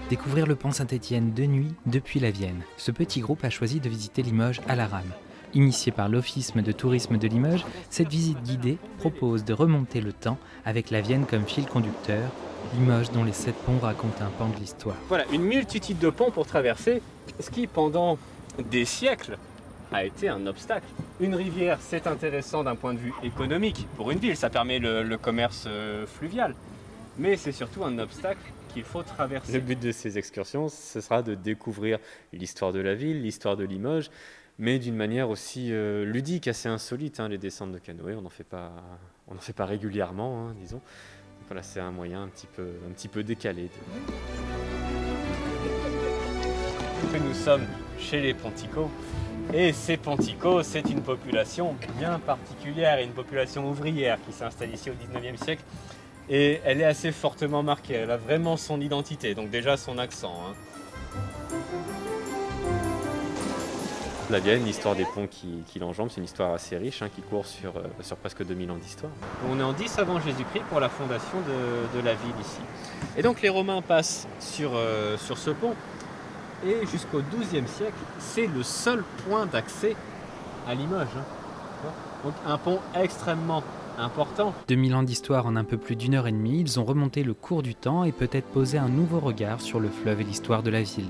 Découvrir le pont Saint-Étienne de nuit depuis la Vienne. Ce petit groupe a choisi de visiter Limoges à la rame. Initiée par l'Office de tourisme de Limoges, cette visite guidée propose de remonter le temps avec la Vienne comme fil conducteur. Limoges dont les 7 ponts racontent un pan de l'histoire. Voilà, une multitude de ponts pour traverser, ce qui pendant des siècles a été un obstacle. Une rivière, c'est intéressant d'un point de vue économique pour une ville, ça permet le commerce fluvial. Mais c'est surtout un obstacle qu'il faut traverser. Le but de ces excursions, ce sera de découvrir l'histoire de la ville, l'histoire de Limoges, mais d'une manière aussi ludique, assez insolite. Les descentes de canoë, on n'en fait pas régulièrement, disons. Donc voilà, c'est un moyen un petit peu décalé. Nous sommes chez les Ponticaux. Et ces Ponticaux, c'est une population bien particulière, une population ouvrière qui s'est installée ici au 19e siècle. Et elle est assez fortement marquée, elle a vraiment son identité, donc déjà son accent. La Vienne, l'histoire des ponts qui l'enjambent, c'est une histoire assez riche, qui court sur presque 2000 ans d'histoire. On est en 10 avant Jésus-Christ pour la fondation de la ville ici. Et donc les Romains passent sur ce pont. Et jusqu'au XIIe siècle, c'est le seul point d'accès à Limoges. Donc un pont extrêmement important. 2000 ans d'histoire en un peu plus d'1 heure et demie, ils ont remonté le cours du temps et peut-être posé un nouveau regard sur le fleuve et l'histoire de la ville.